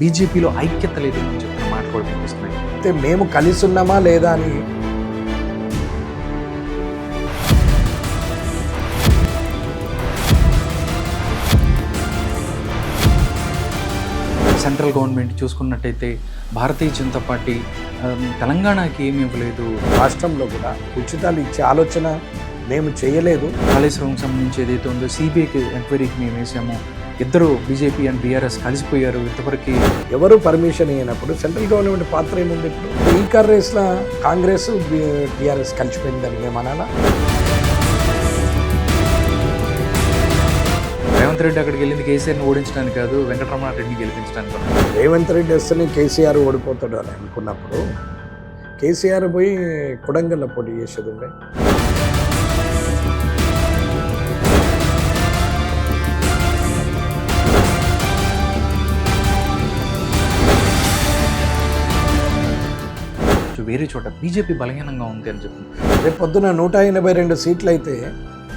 బీజేపీలో ఐక్యత లేదు అని చెప్పిన మాట కూడా వినిపిస్తున్నాయి. అయితే మేము కలిసి ఉన్నామా లేదా అని సెంట్రల్ గవర్నమెంట్ చూసుకున్నట్టయితే భారతీయ జనతా పార్టీ తెలంగాణకి ఏమీ ఇవ్వలేదు. రాష్ట్రంలో కూడా ఉచితాలు ఇచ్చే ఆలోచన మేము చేయలేదు. కాళేశ్వరం సంబంధించి ఏదైతే ఉందో సిబిఐకి ఎంక్వైరీకి మేము వేసాము. ఇద్దరు బీజేపీ అండ్ బీఆర్ఎస్ కలిసిపోయారు. ఇంతవరకు ఎవరు పర్మిషన్ ఇవ్వనప్పుడు సెంట్రల్ గవర్నమెంట్ పాత్ర ఏముంది? ఇప్పుడు ఈ కార్ రేస్లో కాంగ్రెస్ టీఆర్ఎస్ కలిసిపోయిందని మేము అనాలా? రేవంత్ రెడ్డి అక్కడికి వెళ్ళింది కేసీఆర్ని ఓడించడానికి కాదు, వెంకటరమణారెడ్డిని గెలిపించడానికి. రేవంత్ రెడ్డి వస్తేనే కేసీఆర్ ఓడిపోతాడు అని అనుకున్నప్పుడు కేసీఆర్ పోయి కొడంగల్లో పోటీ చేసేది ఉండే. వేరే చోట బీజేపీ బలహీనంగా ఉంది అని చెప్పి రేపు పొద్దున 182 సీట్లు అయితే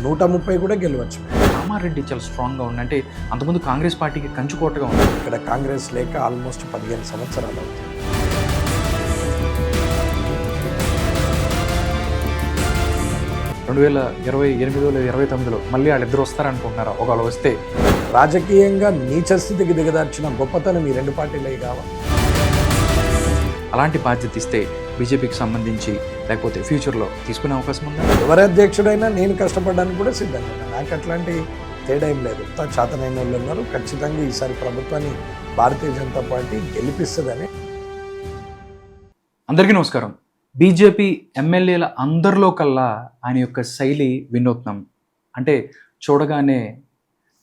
130 కూడా గెలవచ్చు. కామారెడ్డి చాలా స్ట్రాంగ్గా ఉంది. అంటే అంతకుముందు కాంగ్రెస్ పార్టీకి కంచుకోటగా ఉంది. ఇక్కడ కాంగ్రెస్ లేక ఆల్మోస్ట్ 15 సంవత్సరాలు అవుతుంది. రెండు 2028 లేదా 2029 మళ్ళీ వాళ్ళిద్దరు వస్తారనుకుంటున్నారా? ఒకవేళ వస్తే రాజకీయంగా నీచ స్థితికి దిగదార్చిన గొప్పతనం ఈ రెండు పార్టీలే కావాలి. అలాంటి బాధ్యత ఇస్తే బీజేపీకి సంబంధించి లేకపోతే ఫ్యూచర్లో తీసుకునే అవకాశం ఉందా? ఎవరి అధ్యక్షుడైనా నేను కష్టపడడానికి కూడా సిద్ధంగా ఉన్నాను. నాకు అట్లాంటి తేడా ఏం లేదు. చేతనైన వాళ్ళు ఉన్నారు. ఖచ్చితంగా ఈసారి ప్రభుత్వాన్ని భారతీయ జనతా పార్టీ గెలిపిస్తుందని. అందరికీ నమస్కారం. బీజేపీ ఎమ్మెల్యేల అందరిలో కల్లా ఆయన యొక్క శైలి వినూత్నం. అంటే చూడగానే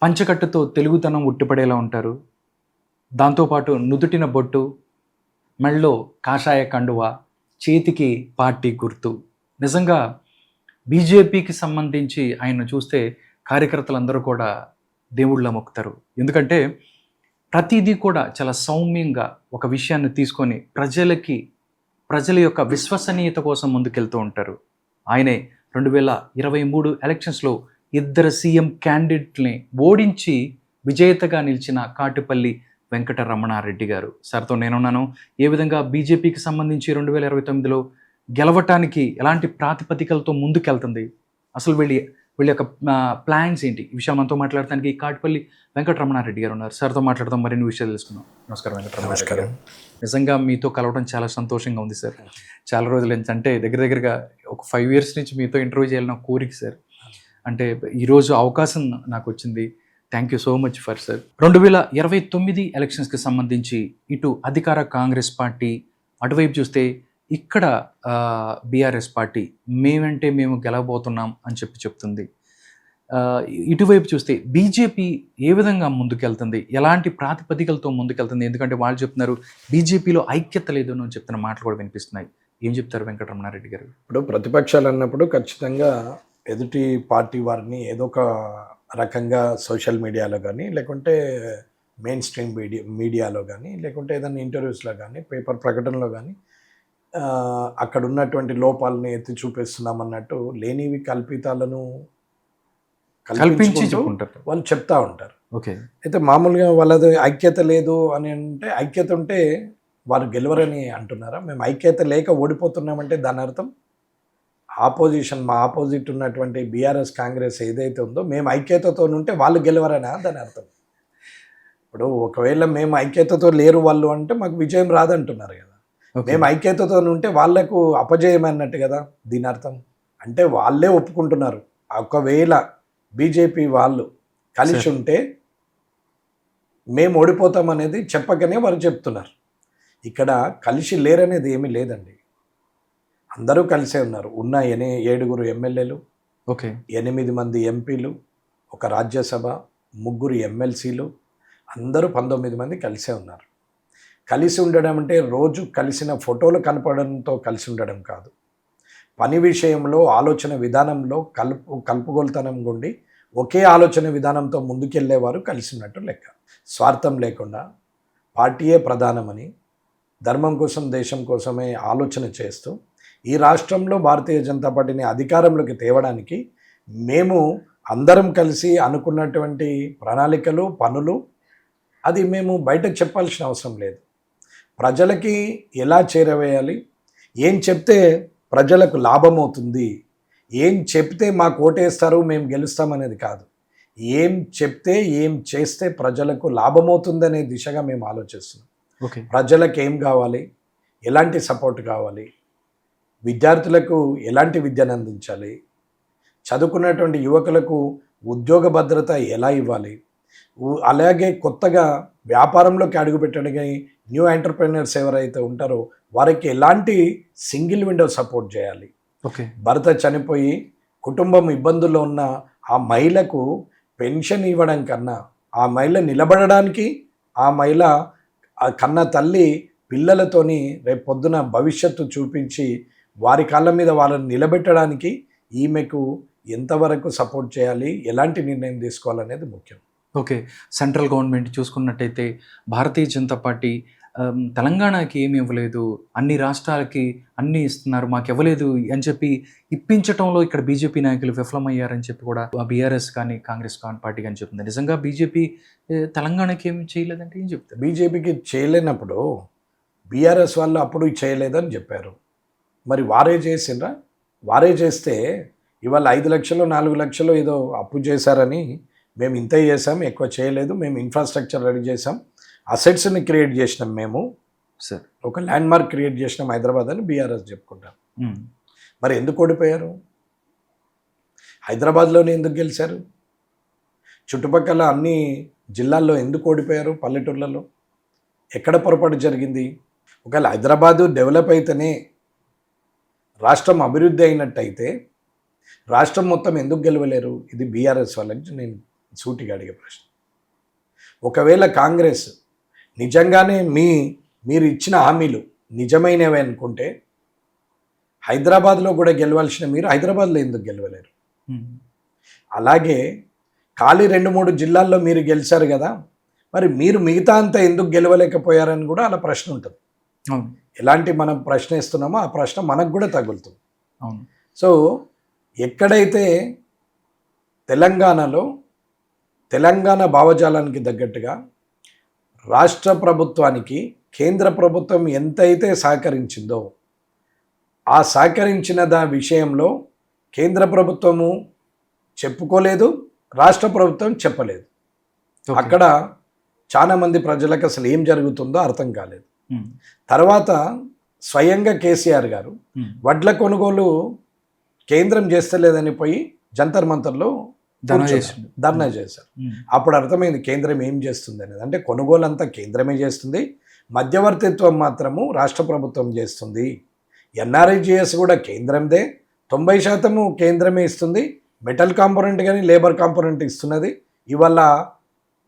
పంచకట్టుతో తెలుగుతనం ఉట్టిపడేలా ఉంటారు. దాంతోపాటు నుదుటిన బొట్టు, మెళ్ళో కాషాయ కండువ, చేతికి పార్టీ గుర్తు. నిజంగా బీజేపీకి సంబంధించి ఆయన చూస్తే కార్యకర్తలందరూ కూడా దేవుళ్ళ మొక్కుతారు. ఎందుకంటే ప్రతిదీ కూడా చాలా సౌమ్యంగా ఒక విషయాన్ని తీసుకొని ప్రజల యొక్క విశ్వసనీయత కోసం ముందుకెళ్తూ ఉంటారు. ఆయనే 2023 ఎలక్షన్స్లో ఇద్దరు సీఎం క్యాండిడేట్ని ఓడించి విజేతగా నిలిచిన కాటుపల్లి వెంకటరమణారెడ్డి గారు. సార్తో నేనున్నాను. ఏ విధంగా బీజేపీకి సంబంధించి 2029లో గెలవటానికి ఎలాంటి ప్రాతిపదికలతో ముందుకెళ్తుంది, అసలు వీళ్ళ యొక్క ప్లాన్స్ ఏంటి, ఈ విషయం మనతో మాట్లాడటానికి కాటుపల్లి వెంకటరమణారెడ్డి గారు ఉన్నారు. సార్తో మాట్లాడదాం, మరిన్ని విషయాలు తెలుసుకుందాం. నమస్కారం వెంకటరమణారెడ్డి గారు. నిజంగా మీతో కలవడం చాలా సంతోషంగా ఉంది సార్. చాలా రోజుల నుంచి, అంటే దగ్గరగా ఒక 5 years నుంచి మీతో ఇంటర్వ్యూ చేయాలని కోరిక సార్. అంటే ఈరోజు అవకాశం నాకు వచ్చింది. Thank you so much for sir. 2029 ఎలక్షన్స్కి సంబంధించి ఇటు అధికార కాంగ్రెస్ పార్టీ, అటువైపు చూస్తే ఇక్కడ బీఆర్ఎస్ పార్టీ మేమంటే మేము గెలవబోతున్నాం అని చెప్తుంది. ఇటువైపు చూస్తే బీజేపీ ఏ విధంగా ముందుకెళ్తుంది, ఎలాంటి ప్రాతిపదికలతో ముందుకెళ్తుంది? ఎందుకంటే వాళ్ళు చెప్తున్నారు బీజేపీలో ఐక్యత లేదు అని చెప్తున్న మాటలు కూడా వినిపిస్తున్నాయి. ఏం చెప్తారు వెంకటరమణారెడ్డి గారు? ఇప్పుడు ప్రతిపక్షాలు అన్నప్పుడు ఖచ్చితంగా ఎదుటి పార్టీ వారిని ఏదో ఒక రకంగా సోషల్ మీడియాలో కానీ, లేకుంటే మెయిన్ స్ట్రీమ్ మీడియాలో కానీ, లేకుంటే ఏదైనా ఇంటర్వ్యూస్లో కానీ, పేపర్ ప్రకటనలో కానీ అక్కడ ఉన్నటువంటి లోపాలని ఎత్తి చూపిస్తున్నామన్నట్టు లేనివి కల్పితాలను కల్పించి వాళ్ళు చెప్తా ఉంటారు. ఓకే. అయితే మామూలుగా వాళ్ళది ఐక్యత లేదు అని అంటే, ఐక్యత ఉంటే వారు గెలవరని అంటున్నారా? మేము ఐక్యత లేక ఓడిపోతున్నామంటే దాని అర్థం మా ఆపోజిట్ ఉన్నటువంటి బీఆర్ఎస్ కాంగ్రెస్ ఏదైతే ఉందో మేము ఐక్యతతో ఉంటే వాళ్ళు గెలవరనా దాని అర్థం? ఇప్పుడు ఒకవేళ మేము ఐక్యతతో లేరు వాళ్ళు అంటే మాకు విజయం రాదంటున్నారు కదా. మేము ఐక్యతతో ఉంటే వాళ్లకు అపజయం అన్నట్టు కదా దీని అర్థం. అంటే వాళ్ళే ఒప్పుకుంటున్నారు, ఒకవేళ బీజేపీ వాళ్ళు కలిసి ఉంటే మేము ఓడిపోతాం అనేది చెప్పకనే వారు చెప్తున్నారు. ఇక్కడ కలిసి లేరనేది ఏమీ లేదండి. అందరూ కలిసే ఉన్నారు. ఉన్న 7 ఎమ్మెల్యేలు, 8 మంది ఎంపీలు, ఒక రాజ్యసభ, 3 ఎమ్మెల్సీలు, అందరూ 19 మంది కలిసే ఉన్నారు. కలిసి ఉండడం అంటే రోజు కలిసిన ఫోటోలు కనపడంతో కలిసి ఉండడం కాదు. పని విషయంలో, ఆలోచన విధానంలో కలుపుగోలుతనం గుండి ఒకే ఆలోచన విధానంతో ముందుకెళ్ళేవారు కలిసి ఉన్నట్టు లెక్క. స్వార్థం లేకుండా పార్టీయే ప్రధానమని, ధర్మం కోసం, దేశం కోసమే ఆలోచన చేస్తూ ఈ రాష్ట్రంలో భారతీయ జనతా పార్టీని అధికారంలోకి తేవడానికి మేము అందరం కలిసి అనుకున్నటువంటి ప్రణాళికలు, పనులు అది మేము బయటకు చెప్పాల్సిన అవసరం లేదు. ప్రజలకి ఎలా చేరవేయాలి, ఏం చెప్తే ప్రజలకు లాభమవుతుంది, ఏం చెప్తే మాకు ఓటేస్తారు మేము గెలుస్తామనేది కాదు. ఏం చెప్తే ఏం చేస్తే ప్రజలకు లాభమవుతుందనే దిశగా మేము ఆలోచిస్తున్నాం. ఓకే. ప్రజలకు ఏం కావాలి, ఎలాంటి సపోర్ట్ కావాలి, విద్యార్థులకు ఎలాంటి విద్యను అందించాలి, చదువుకున్నటువంటి యువకులకు ఉద్యోగ భద్రత ఎలా ఇవ్వాలి, అలాగే కొత్తగా వ్యాపారంలోకి అడుగుపెట్టడానికి న్యూ ఎంటర్ప్రెన్యూర్స్ ఎవరైతే ఉంటారో వారికి ఎలాంటి సింగిల్ విండో సపోర్ట్ చేయాలి. ఓకే. భర్త చనిపోయి కుటుంబం ఇబ్బందుల్లో ఉన్న ఆ మహిళకు పెన్షన్ ఇవ్వడం కన్నా, ఆ మహిళ నిలబడడానికి, ఆ మహిళ ఆ కన్న తల్లి పిల్లలతోని రేపు పొద్దున భవిష్యత్తు చూపించి వారి కాళ్ళ మీద వాళ్ళని నిలబెట్టడానికి ఈమెకు ఎంతవరకు సపోర్ట్ చేయాలి, ఎలాంటి నిర్ణయం తీసుకోవాలనేది ముఖ్యం. ఓకే. సెంట్రల్ గవర్నమెంట్ చూసుకున్నట్టయితే భారతీయ జనతా పార్టీ తెలంగాణకి ఏమి ఇవ్వలేదు, అన్ని రాష్ట్రాలకి అన్నీ ఇస్తున్నారు, మాకు ఇవ్వలేదు అని చెప్పి ఇప్పించటంలో ఇక్కడ బీజేపీ నాయకులు విఫలమయ్యారని చెప్పి కూడా బీఆర్ఎస్ కానీ కాంగ్రెస్ పార్టీ కానీ చెప్తుంది. నిజంగా బీజేపీ తెలంగాణకి ఏమి చేయలేదంటే ఏం చెప్తారు? బీజేపీకి చేయలేనప్పుడు బీఆర్ఎస్ వాళ్ళు అప్పుడు చేయలేదని చెప్పారు. మరి వారే చేసిండ్రా? వారే చేస్తే ఇవాళ 5 లక్షలు 4 లక్షలు ఏదో అప్పు చేశారని మేము ఇంత చేసాం, ఎక్కువ చేయలేదు, మేము ఇన్ఫ్రాస్ట్రక్చర్ రెడీ చేసాం, అసెట్స్ని క్రియేట్ చేసినాం, మేము సార్ ఒక ల్యాండ్ మార్క్ క్రియేట్ చేసినాం హైదరాబాద్ అని బీఆర్ఎస్ చెప్పుకుంటాం. మరి ఎందుకు ఓడిపోయారు? హైదరాబాద్లోనే ఎందుకు గెలిచారు? చుట్టుపక్కల అన్ని జిల్లాల్లో ఎందుకు ఓడిపోయారు? పల్లెటూర్లలో ఎక్కడ పొరపాటు జరిగింది? ఒకవేళ హైదరాబాదు డెవలప్ అయితేనే రాష్ట్రం అభివృద్ధి అయినట్టయితే రాష్ట్రం మొత్తం ఎందుకు గెలవలేరు? ఇది బీఆర్ఎస్ వాళ్ళకి నేను సూటిగా అడిగే ప్రశ్న. ఒకవేళ కాంగ్రెస్ నిజంగానే మీరు ఇచ్చిన హామీలు నిజమైనవి అనుకుంటే హైదరాబాద్లో కూడా గెలవాల్సిన మీరు హైదరాబాద్లో ఎందుకు గెలవలేరు? అలాగే ఖాళీ 2-3 జిల్లాల్లో మీరు గెలిచారు కదా, మరి మీరు మిగతా అంతా ఎందుకు గెలవలేకపోయారని కూడా అలా ప్రశ్న ఉంటుంది. ఎలాంటి మనం ప్రశ్న ఇస్తున్నామో ఆ ప్రశ్న మనకు కూడా తగులుతుంది. సో ఎక్కడైతే తెలంగాణలో తెలంగాణ భావజాలానికి తగ్గట్టుగా రాష్ట్ర ప్రభుత్వానికి కేంద్ర ప్రభుత్వం ఎంతైతే సహకరించిందో ఆ సహకరించిన విషయంలో కేంద్ర ప్రభుత్వము చెప్పుకోలేదు, రాష్ట్ర ప్రభుత్వం చెప్పలేదు. అక్కడ చాలామంది ప్రజలకు అసలు ఏం జరుగుతుందో అర్థం కాలేదు. తర్వాత స్వయంగా కేసీఆర్ గారు వడ్ల కొనుగోలు కేంద్రం చేస్తలేదని పోయి జంతర్ మంతర్లో ధర్నా చేశారు. అప్పుడు అర్థమైంది కేంద్రం ఏం చేస్తుంది అనేది. అంటే కొనుగోలు అంతా కేంద్రమే చేస్తుంది, మధ్యవర్తిత్వం మాత్రము రాష్ట్ర ప్రభుత్వం చేస్తుంది. ఎన్ఆర్ఐజిఎస్ కూడా కేంద్రందే, 90% కేంద్రమే ఇస్తుంది. మెటల్ కాంపోనెంట్ కానీ లేబర్ కాంపోనెంట్ ఇస్తున్నది. ఇవాళ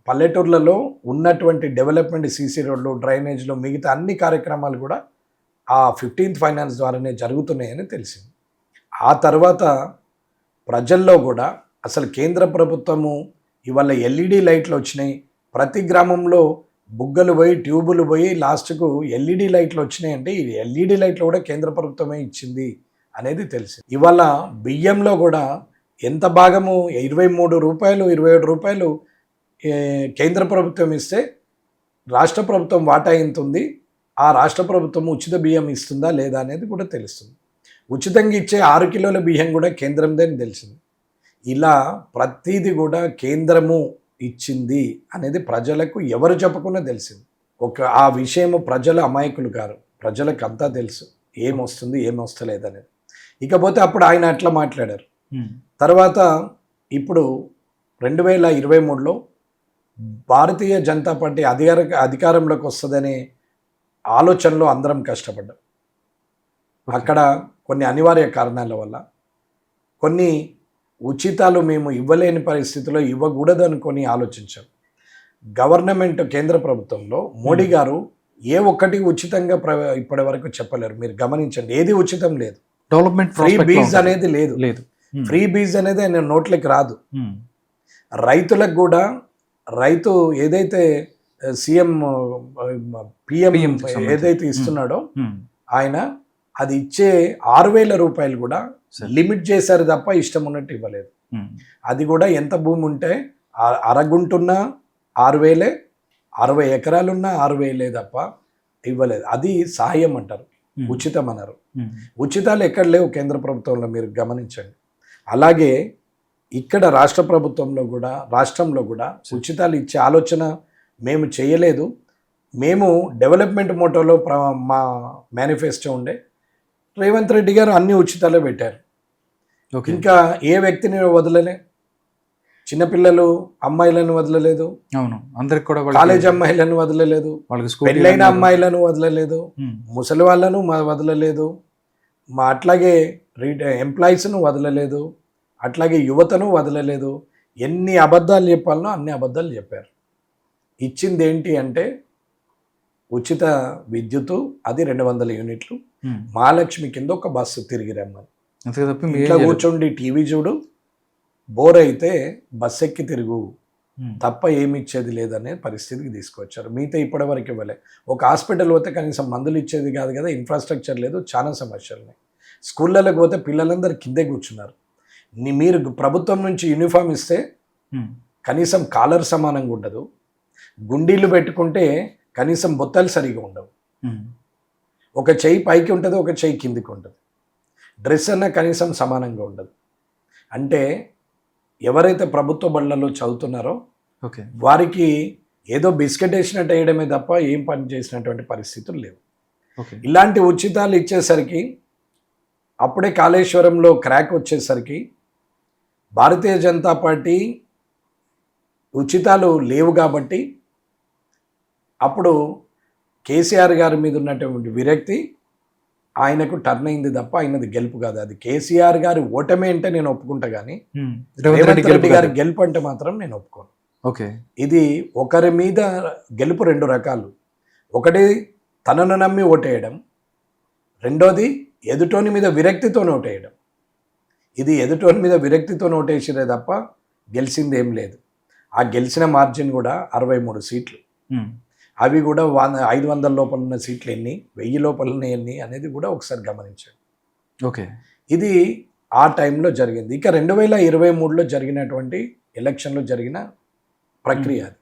పల్లెటూర్లలో ఉన్నటువంటి డెవలప్మెంట్, సీసీ రోడ్లు, డ్రైనేజ్లు, మిగతా అన్ని కార్యక్రమాలు కూడా ఆ 15th ఫైనాన్స్ ద్వారానే జరుగుతున్నాయని తెలిసింది. ఆ తర్వాత ప్రజల్లో కూడా అసలు కేంద్ర ప్రభుత్వము ఇవాళ ఎల్ఈడి లైట్లు వచ్చినాయి, ప్రతి గ్రామంలో బుగ్గలు పోయి ట్యూబులు పోయి లాస్ట్కు ఎల్ఈడి లైట్లు వచ్చినాయి. అంటే ఈ ఎల్ఈడి లైట్లు కూడా కేంద్ర ప్రభుత్వమే ఇచ్చింది అనేది తెలిసింది. ఇవాళ బియ్యంలో కూడా ఎంత భాగము 23 రూపాయలు 27 రూపాయలు కేంద్ర ప్రభుత్వం ఇస్తే రాష్ట్ర ప్రభుత్వం వాటా ఎంత ఉంది, ఆ రాష్ట్ర ప్రభుత్వం ఉచిత బియ్యం ఇస్తుందా లేదా అనేది కూడా తెలుస్తుంది. ఉచితంగా ఇచ్చే 6 కిలోల బియ్యం కూడా కేంద్రందే అని తెలిసింది. ఇలా ప్రతిదీ కూడా కేంద్రము ఇచ్చింది అనేది ప్రజలకు ఎవరు చెప్పకుండా తెలిసింది. ఆ విషయము ప్రజల అమాయకులు కారు, ప్రజలకు అంతా తెలుసు ఏమొస్తుంది ఏమొస్తలేదనేది. ఇకపోతే అప్పుడు ఆయన అట్లా మాట్లాడారు. తర్వాత ఇప్పుడు 2023లో భారతీయ జనతా పార్టీ అధికారంలోకి వస్తుందనే ఆలోచనలో అందరం కష్టపడ్డాం. అక్కడ కొన్ని అనివార్య కారణాల వల్ల కొన్ని ఉచితాలు మేము ఇవ్వలేని పరిస్థితిలో ఇవ్వకూడదు అనుకొని ఆలోచించాం. గవర్నమెంట్ కేంద్ర ప్రభుత్వంలో మోడీ గారు ఏ ఒక్కటి ఉచితంగా ఇప్పటి వరకు చెప్పలేరు. మీరు గమనించండి, ఏది ఉచితం లేదు. డెవలప్మెంట్ ఫ్రీ బీజ్ అనేది లేదు. ఫ్రీ బీజ్ అనేది ఆయన నోట్లకి రాదు. రైతులకు కూడా రైతు ఏదైతే సీఎం పిఎం ఏదైతే ఇస్తున్నాడో ఆయన అది ఇచ్చే 6,000 రూపాయలు కూడా లిమిట్ చేశారు తప్ప ఇష్టం ఉన్నట్టు ఇవ్వలేదు. అది కూడా ఎంత భూమి ఉంటే అరగుంటున్నా 6,000, 60 ఎకరాలున్నా 6,000 తప్ప ఇవ్వలేదు. అది సహాయం అంటారు, ఉచితం అన్నారు. ఉచితాలు ఎక్కడ లేవు కేంద్ర ప్రభుత్వంలో, మీరు గమనించండి. అలాగే ఇక్కడ రాష్ట్రంలో కూడా ఉచితాలు ఇచ్చే ఆలోచన మేము చేయలేదు. మేము డెవలప్మెంట్ మోటోలో మా మేనిఫెస్టో ఉండే, రేవంత్ రెడ్డి గారు అన్ని ఉచితాలే పెట్టారు. ఇంకా ఏ వ్యక్తిని వదలలే, చిన్నపిల్లలు అమ్మాయిలను వదలలేదు, అవును, అందరికి కూడా కాలేజ్ అమ్మాయిలను వదలలేదు, పెళ్ళైన అమ్మాయిలను వదలలేదు, ముసలి వాళ్ళను వదలలేదు, అట్లాగే ఎంప్లాయీస్ను వదలలేదు, అట్లాగే యువతను వదలలేదు. ఎన్ని అబద్ధాలు చెప్పాలనో అన్ని అబద్ధాలు చెప్పారు. ఇచ్చింది ఏంటి అంటే ఉచిత విద్యుత్, అది 200 యూనిట్లు, మహాలక్ష్మి కింద ఒక బస్సు తిరిగి రమ్మని. ఇంట్లో కూర్చోండి టీవీ చూడు, బోర్ అయితే బస్ ఎక్కి తిరుగు తప్ప ఏమి ఇచ్చేది లేదనే పరిస్థితికి తీసుకొచ్చారు. మిగతా ఇప్పటి వరకు ఇవ్వలే. ఒక హాస్పిటల్ పోతే కనీసం మందులు ఇచ్చేది కాదు కదా, ఇన్ఫ్రాస్ట్రక్చర్ లేదు, చాలా సమస్యలు ఉన్నాయి. స్కూళ్ళలోకి పోతే పిల్లలందరూ కిందే కూర్చున్నారు. మీరు ప్రభుత్వం నుంచి యూనిఫామ్ ఇస్తే కనీసం కాలర్ సమానంగా ఉండదు, గుండీలు పెట్టుకుంటే కనీసం బొత్తలు సరిగా ఉండవు, ఒక చెయ్యి పైకి ఉంటుంది, ఒక చెయ్యి కిందికి ఉంటుంది, డ్రెస్ అన్న కనీసం సమానంగా ఉండదు. అంటే ఎవరైతే ప్రభుత్వ బళ్ళలో చదువుతున్నారో వారికి ఏదో బిస్కెట్ వేసినట్టు వేయడమే తప్ప ఏం పని చేసినటువంటి పరిస్థితులు లేవు. ఇలాంటి ఉచితాలు ఇచ్చేసరికి, అప్పుడే కాళేశ్వరంలో క్రాక్ వచ్చేసరికి భారతీయ జనతా పార్టీ ఉచితాలు లేవు కాబట్టి అప్పుడు కేసీఆర్ గారి మీద ఉన్నటువంటి విరక్తి ఆయనకు టర్న్ అయింది తప్ప ఆయనది గెలుపు కాదు. అది కేసీఆర్ గారి ఓటమే అంటే నేను ఒప్పుకుంటా, కానీ రేవంత్ రెడ్డి గారి గెలుపు అంటే మాత్రం నేను ఒప్పుకోను. ఇది ఒకరి మీద గెలుపు 2 రకాలు. ఒకటి తనను నమ్మి ఓటేయడం, రెండోది ఎదుటోని మీద విరక్తితో ఓటేయడం. ఇది ఎదుటోని మీద విరక్తితో ఓటేసిరే తప్ప గెలిచింది ఏం లేదు. ఆ గెలిచిన మార్జిన్ కూడా 63 సీట్లు. అవి కూడా 500 లోపల ఉన్న సీట్లు ఎన్ని, 1000 లోపల ఉన్న ఎన్ని అనేది కూడా ఒకసారి గమనించండి. ఇది ఆ టైంలో జరిగింది. ఇక 2023లో జరిగినటువంటి ఎలక్షన్లో జరిగిన ప్రక్రియ అది.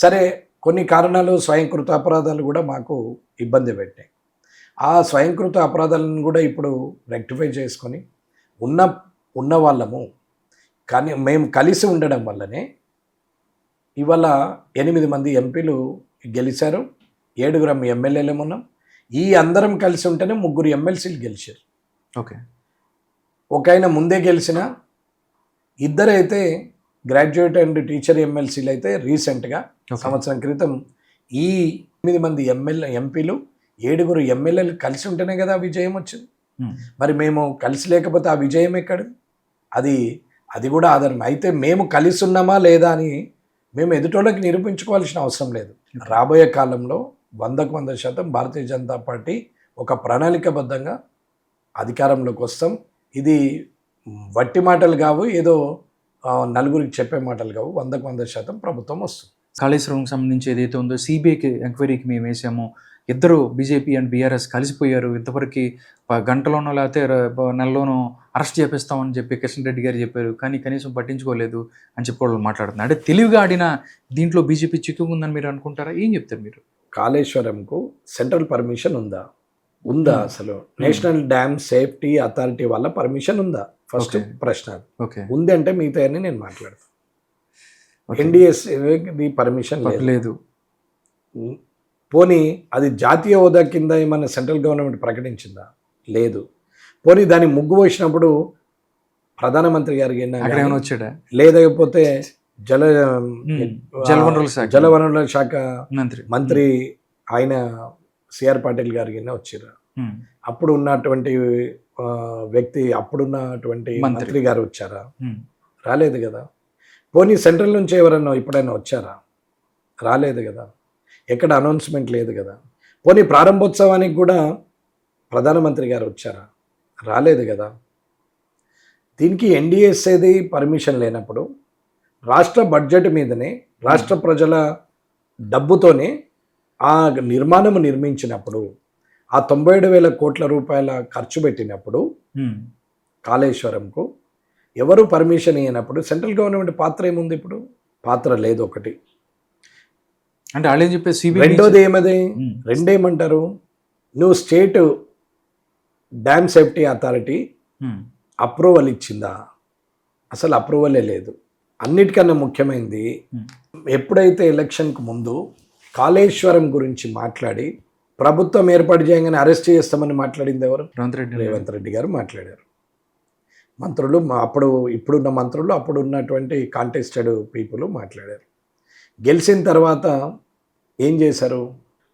సరే, కొన్ని కారణాలు స్వయంకృత అపరాధాలు కూడా మాకు ఇబ్బంది పెట్టాయి. ఆ స్వయంకృత అపరాధాలను కూడా ఇప్పుడు రెక్టిఫై చేసుకొని ఉన్న వాళ్ళము, కానీ మేము కలిసి ఉండడం వల్లనే ఇవాళ 8 మంది ఎంపీలు గెలిచారు, 7 ఎమ్మెల్యేలు ఉన్నాం. ఈ అందరం కలిసి ఉంటేనే 3 ఎమ్మెల్సీలు గెలిచారు. ఒక ఆయన ముందే గెలిచిన, 2 అయితే గ్రాడ్యుయేట్ అండ్ టీచర్ ఎమ్మెల్సీలు అయితే రీసెంట్గా సంవత్సరం క్రితం ఈ 8 మంది ఎంపీలు 7 ఎమ్మెల్యేలు కలిసి ఉంటేనే కదా ఆ విజయం వచ్చింది. మరి మేము కలిసి లేకపోతే ఆ విజయం ఎక్కడిది? అది కూడా ఆధారం. అయితే మేము కలిసి ఉన్నామా లేదా అని మేము ఎదుటోళ్ళకి నిరూపించుకోవాల్సిన అవసరం లేదు. రాబోయే కాలంలో 100% భారతీయ జనతా పార్టీ ఒక ప్రణాళికబద్ధంగా అధికారంలోకి వస్తాం. ఇది వట్టి మాటలు కావు, ఏదో నలుగురికి చెప్పే మాటలు కావు. 100% ప్రభుత్వం వస్తుంది. కాళేశ్వరంకి సంబంధించి ఏదైతే ఉందో సిబిఐకి ఎంక్వైరీకి మేము వేసాము. ఇద్దరు బీజేపీ అండ్ బీఆర్ఎస్ కలిసిపోయారు. ఇంతవరకు గంటలోనో లేకపోతే నెలలోనో అరెస్ట్ చేపిస్తామని చెప్పి కిషన్ రెడ్డి గారు చెప్పారు, కానీ కనీసం పట్టించుకోలేదు అని చెప్పి వాళ్ళు మాట్లాడుతున్నారు. అంటే తెలివిగా ఆడిన దీంట్లో బీజేపీ చిక్కుకుందని మీరు అనుకుంటారా? ఏం చెప్తారు మీరు? కాళేశ్వరంకు సెంట్రల్ పర్మిషన్ ఉందా అసలు? నేషనల్ డ్యామ్ సేఫ్టీ అథారిటీ వల్ల పర్మిషన్ ఉందా? ఫస్ట్ ప్రశ్న. ఉంది అంటే మిగతా అని నేను మాట్లాడతాను. ఎన్డీఎస్ఏది పర్మిషన్ లేదు. పోనీ అది జాతీయ హోదా కింద ఏమన్నా సెంట్రల్ గవర్నమెంట్ ప్రకటించిందా? లేదు. పోనీ దాన్ని ముగ్గు పోసినప్పుడు ప్రధానమంత్రి గారికి వచ్చాడా? లేకపోతే జలవనరుల శాఖ మంత్రి ఆయన సిఆర్ పాటిల్ గారికి వచ్చిరా? అప్పుడు ఉన్నటువంటి వ్యక్తి, అప్పుడున్నటువంటి మంత్రి గారు వచ్చారా? రాలేదు కదా. పోనీ సెంట్రల్ నుంచి ఎవరైనా ఇప్పుడైనా వచ్చారా? రాలేదు కదా. ఎక్కడ అనౌన్స్మెంట్ లేదు కదా. పోనీ ప్రారంభోత్సవానికి కూడా ప్రధానమంత్రి గారు వచ్చారా? రాలేదు కదా. దీనికి ఎన్డీఎస్ఏది పర్మిషన్ లేనప్పుడు రాష్ట్ర బడ్జెట్ మీదనే, రాష్ట్ర ప్రజల డబ్బుతోనే ఆ నిర్మాణం నిర్మించినప్పుడు, ఆ 97,000 కోట్ల రూపాయల ఖర్చు పెట్టినప్పుడు కాళేశ్వరంకు ఎవరు పర్మిషన్ ఇవ్వనప్పుడు సెంట్రల్ గవర్నమెంట్ పాత్ర ఏముంది? ఇప్పుడు పాత్ర లేదు. ఒకటి అంటే వాళ్ళు ఏం చెప్పే సిబిఐ రెండోది ఏమది, రెండేమంటారు, నువ్వు state dam safety authority approval ఇచ్చిందా? అసలు అప్రూవలే లేదు. అన్నిటికన్నా ముఖ్యమైనది, ఎప్పుడైతే ఎలక్షన్కు ముందు కాళేశ్వరం గురించి మాట్లాడి ప్రభుత్వం ఏర్పాటు చేయగానే అరెస్ట్ చేస్తామని మాట్లాడింది ఎవరు? రేవంత్ రెడ్డి గారు మాట్లాడారు. మంత్రులు ఇప్పుడున్న మంత్రులు, అప్పుడు ఉన్నటువంటి కాంటెస్టెడ్ పీపుల్ మాట్లాడారు. గెలిచిన తర్వాత ఏం చేశారు?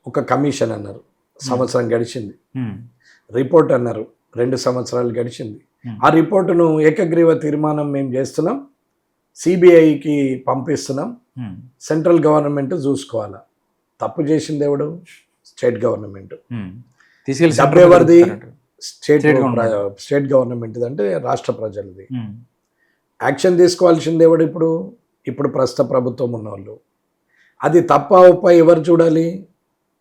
ఒక కమిషన్ అన్నారు, సంవత్సరం గడిచింది. రిపోర్ట్ అన్నారు, 2 సంవత్సరాలు గడిచింది. ఆ రిపోర్టును ఏకగ్రీవ తీర్మానం మేము చేస్తున్నాం, సిబిఐకి పంపిస్తున్నాం, సెంట్రల్ గవర్నమెంట్ చూసుకోవాలా. తప్పు చేసింది ఎవడు? State government. డబ్బు ఎవరిది? స్టేట్ గవర్నమెంట్, అంటే రాష్ట్ర ప్రజలది. యాక్షన్ తీసుకోవాల్సింది ఎవడు? ఇప్పుడు ప్రస్తుత ప్రభుత్వం ఉన్నవాళ్ళు. అది తప్ప ఉప్ప ఎవరు చూడాలి?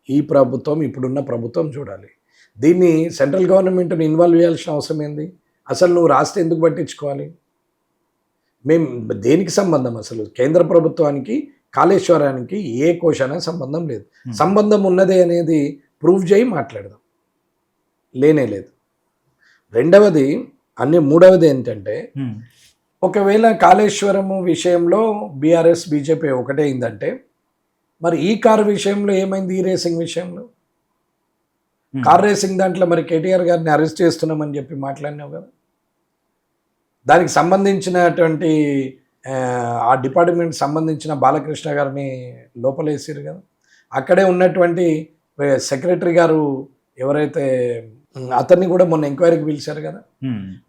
ఈ ప్రభుత్వం, ఇప్పుడున్న ప్రభుత్వం చూడాలి. దీన్ని సెంట్రల్ గవర్నమెంట్ని ఇన్వాల్వ్ చేయాల్సిన అవసరం ఏంది? అసలు నువ్వు రాస్తే ఎందుకు పట్టించుకోవాలి? మేము దేనికి సంబంధం? అసలు కేంద్ర ప్రభుత్వానికి కాళేశ్వరానికి ఏ కోశాన సంబంధం లేదు. సంబంధం ఉన్నదే అనేది ప్రూవ్ చేయి, మాట్లాడదాం. లేనే లేదు. మూడవది ఏంటంటే, ఒకవేళ కాళేశ్వరము విషయంలో బీఆర్ఎస్ బీజేపీ ఒకటే అయిందంటే, మరి ఈ కారు విషయంలో ఏమైంది? ఈ రేసింగ్ విషయంలో, కార్ రేసింగ్ దాంట్లో మరి కేటీఆర్ గారిని అరెస్ట్ చేస్తున్నామని చెప్పి మాట్లాడినావు కదా. దానికి సంబంధించినటువంటి ఆ డిపార్ట్మెంట్ సంబంధించిన బాలకృష్ణ గారిని లోపలేసారు కదా. అక్కడే ఉన్నటువంటి సెక్రటరీ గారు ఎవరైతే, అతన్ని కూడా మొన్న ఎంక్వైరీకి పిలిచారు కదా.